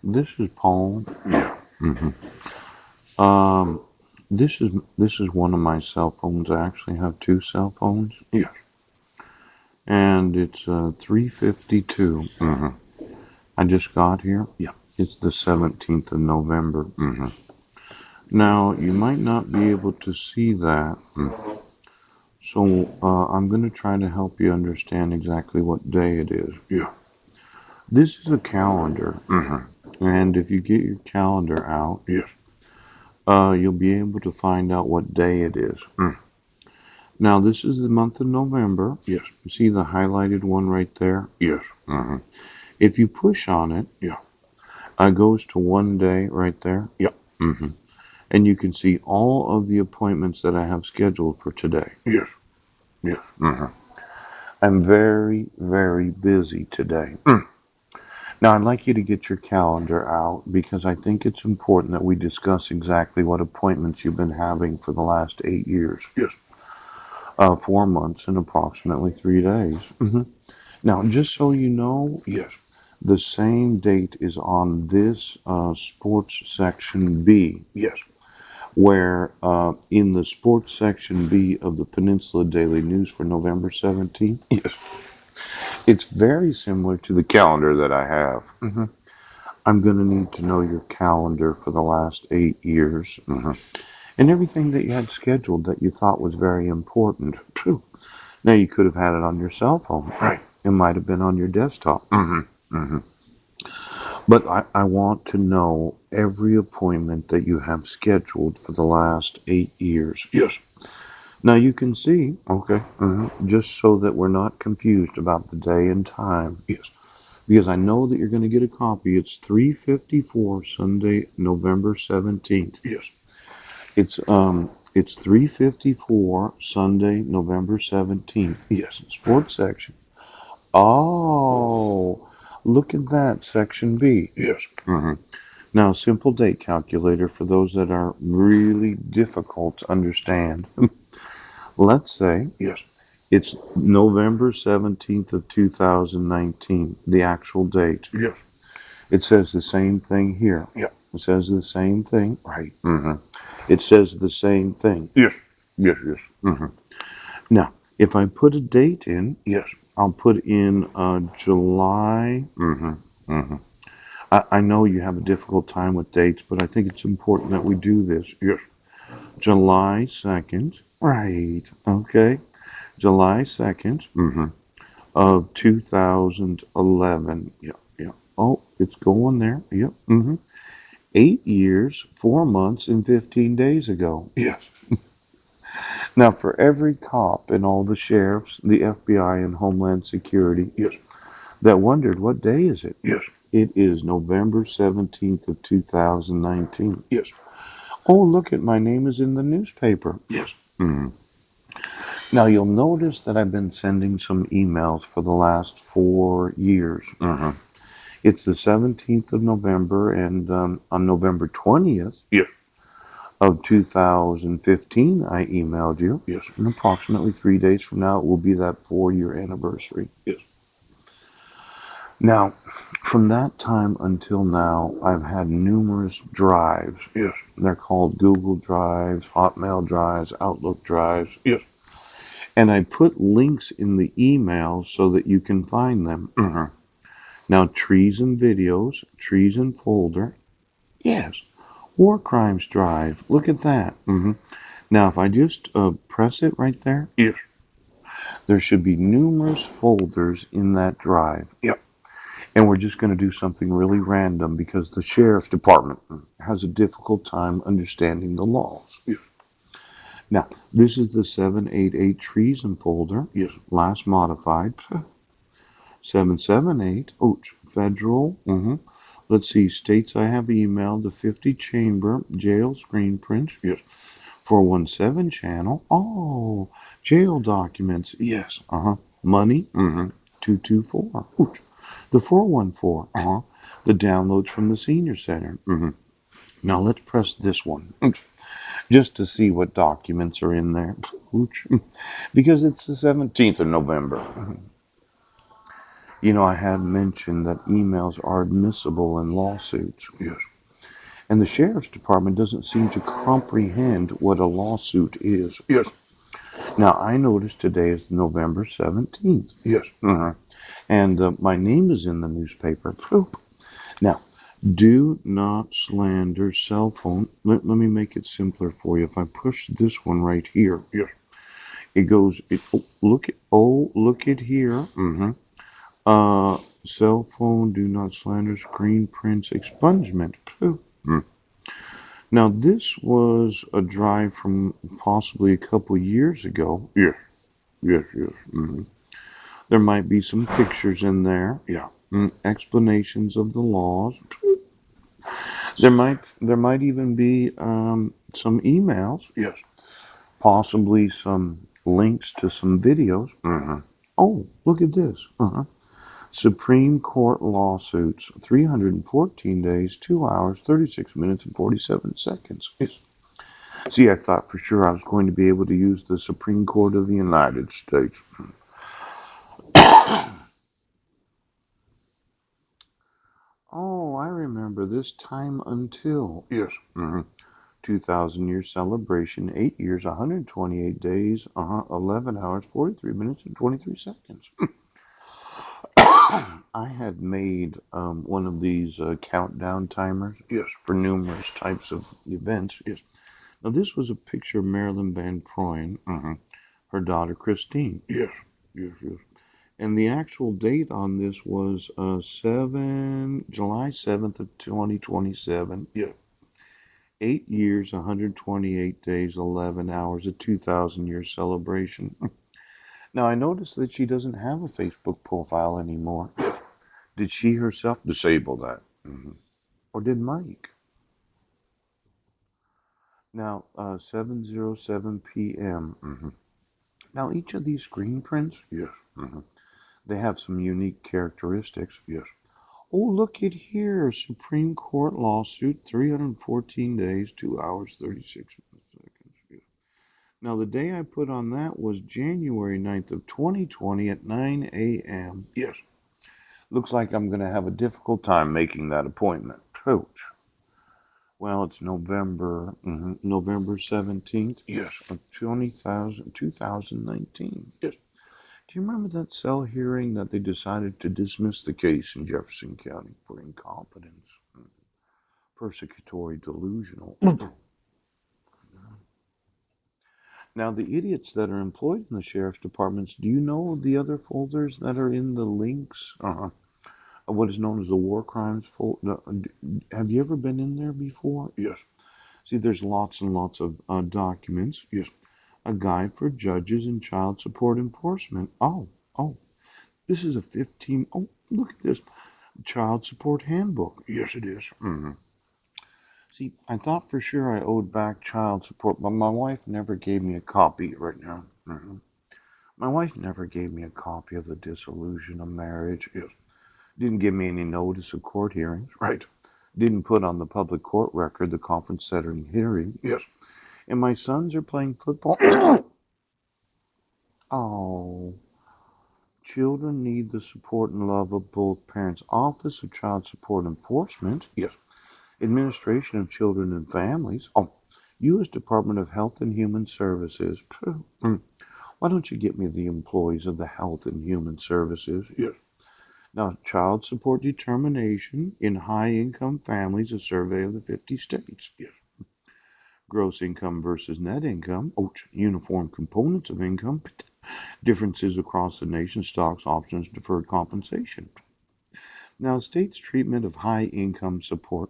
This is Paul. Yeah. hmm Um, this is one of my cell phones. I actually have two cell phones, Yes. and it's 3:52. I just got here. Yeah. It's the 17th of November. Now you might not be able to see that, so I'm going to try to help you understand exactly what day it is. Yeah. This is a calendar, Mm-hmm. and if you get your calendar out, Yes. you'll be able to find out what day it is. Mm. Now, this is the month of November. Yes. You see the highlighted one right there? Yes. hmm If you push on it, Yeah. it goes to one day right there. Yeah. hmm And you can see all of the appointments that I have scheduled for today. Yes. Yes. hmm I'm very, very busy today. Mm. Now, I'd like you to get your calendar out because I think it's important that we discuss exactly what appointments you've been having for the last 8 years. Yes. 4 months and approximately 3 days. Now, just so you know, Yes. the same date is on this sports section B, Yes. where in the sports section B of the Peninsula Daily News for November 17th, Yes. it's very similar to the calendar that I have. Mm-hmm. I'm going to need to know your calendar for the last 8 years and everything that you had scheduled that you thought was very important. True. Now, you could have had it on your cell phone. Right. It might have been on your desktop. Mm-hmm. Mm-hmm. But I want to know every appointment that you have scheduled for the last 8 years. Yes. Now you can see, Okay. just so that we're not confused about the day and time, Yes. because I know that you're going to get a copy. It's 3:54 Sunday, November 17th. Yes. It's 3:54 Sunday, November 17th. Yes. Sports section. Oh, look at that, section B. Yes. Mhm. Now, simple date calculator for those that are really difficult to understand. Let's say Yes. it's November 17th of 2019, the actual date. Yes. It says the same thing here. Yeah. It says the same thing. Right. It says the same thing. Yes. Yes. Yes. hmm Now, if I put a date in, Yes. I'll put in July. I know you have a difficult time with dates, but I think it's important that we do this. Yes. July 2nd. Right. Okay. July 2nd of 2011. Yeah. Yeah. Oh, it's going there. Yep. 8 years, 4 months, and 15 days ago. Yes. Now, for every cop and all the sheriffs, the FBI, and Homeland Security Yes. that wondered, what day is it? Yes. It is November 17th of 2019. Yes. Oh, look at my name is in the newspaper. Yes. Mhm. Now, you'll notice that I've been sending some emails for the last 4 years. It's the 17th of November, and on November 20th Yes. of 2015, I emailed you. Yes. And approximately 3 days from now, it will be that 4 year anniversary. Yes. Now, from that time until now, I've had numerous drives. Yes. They're called Google Drives, Hotmail Drives, Outlook Drives. Yes. And I put links in the email so that you can find them. Now, trees and videos, trees and folder. Yes, War Crimes Drive. Look at that. Now, if I just press it right there, Yes. there should be numerous folders in that drive. Yeah. And we're just going to do something really random because the sheriff's department has a difficult time understanding the laws. Yes. Now, this is the 788 treason folder, Yes. last modified. 778, federal. Let's see, states I have emailed the 50 chamber jail screen print. Yes. 417 channel. Oh, jail documents. Yes. Money. 224. Ouch. The 414. The downloads from the senior center. Now let's press this one just to see what documents are in there. Ouch. Because it's the 17th of November. I had mentioned that emails are admissible in lawsuits. Yes. And the sheriff's department doesn't seem to comprehend what a lawsuit is. Yes. Now, I noticed today is November 17th. Yes. And my name is in the newspaper. Now, do not slander cell phone. Let me make it simpler for you. If I push this one right here, Yes. it goes, look at here. Cell phone, do not slander, screen prints, expungement. Mm. Now, this was a drive from possibly a couple years ago. Yes. Yes. Yes. There might be some pictures in there. Yeah. Explanations of the laws. There might even be some emails, Yes. possibly some links to some videos. Oh, look at this. Supreme Court lawsuits, 314 days, 2 hours, 36 minutes, and 47 seconds. Yes. See, I thought for sure I was going to be able to use the Supreme Court of the United States. Oh, I remember this time until. Yes. 2,000 year celebration, 8 years, 128 days, 11 hours, 43 minutes, and 23 seconds. I had made one of these countdown timers Yes. for numerous types of events. Yes. Now, this was a picture of Marilyn Van Proyen, her daughter Christine. Yes. Yes. Yes. And the actual date on this was July 7th of 2027. Yeah. 8 years, 128 days, 11 hours, a 2,000 year celebration. Now, I noticed that she doesn't have a Facebook profile anymore. Did she herself disable that? Or did Mike? Now, 7:07 p.m. Now, each of these screen prints, Yes. they have some unique characteristics. Yes. Oh, look at here. Supreme Court lawsuit, 314 days, 2 hours, 36 seconds. Yes. Now, the day I put on that was January 9th of 2020 at 9 a.m. Yes. Looks like I'm going to have a difficult time making that appointment. Ouch. Well, it's November 17th Yes. of 2019. Yes. Do you remember that cell hearing that they decided to dismiss the case in Jefferson County for incompetence, persecutory delusional? Now, the idiots that are employed in the sheriff's departments, do you know the other folders that are in the links? Of what is known as the war crimes folder. Have you ever been in there before? Yes. See, there's lots and lots of documents. Yes. A guide for judges and child support enforcement. Oh, this is a 15. Oh, look at this. Child support handbook. Yes, it is. See, I thought for sure I owed back child support, but my wife never gave me a copy right now. My wife never gave me a copy of the dissolution of marriage. Yes. Didn't give me any notice of court hearings. Right. Didn't put on the public court record the conference setting hearing. Yes. And my sons are playing football. Oh, children need the support and love of both parents. Office of Child Support Enforcement. Yes. Administration of Children and Families. Oh, U.S. Department of Health and Human Services. Why don't you get me the employees of the Health and Human Services? Yes. Now, child support determination in high income families, a survey of the 50 states. Yes. Gross income versus net income. Oh, uniform components of income. Differences across the nation, stocks, options, deferred compensation. Now, states' treatment of high income support.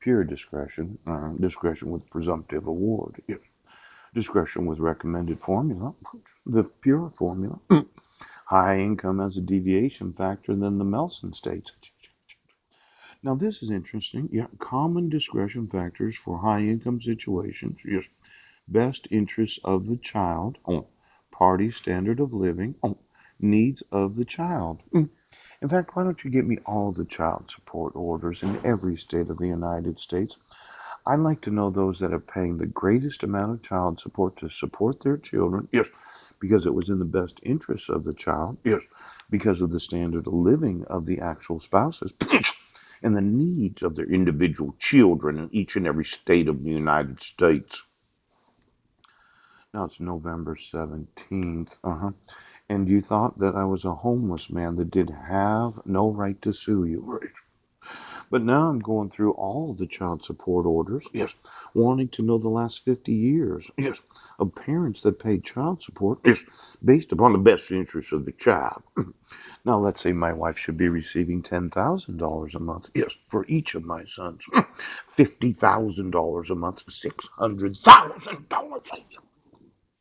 Pure discretion. Discretion with presumptive award. Yes. Discretion with recommended formula. The pure formula. High income as a deviation factor than the Melson states. Now, this is interesting. Yeah, common discretion factors for high income situations. Yes. Best interests of the child. Party standard of living. Needs of the child. In fact, why don't you get me all the child support orders in every state of the United States? I'd like to know those that are paying the greatest amount of child support to support their children. Yes. because it was in the best interest of the child. Yes, because of the standard of living of the actual spouses and the needs of their individual children in each and every state of the United States. Now it's November 17th. Uh-huh. And you thought that I was a homeless man that did have no right to sue you. Right. But now I'm going through all the child support orders. Yes. Wanting to know the last 50 years. Yes. Of parents that paid child support. Yes. Based upon the best interest of the child. Now, let's say my wife should be receiving $10,000 a month. Yes, for each of my sons. $50,000 a month. $600,000.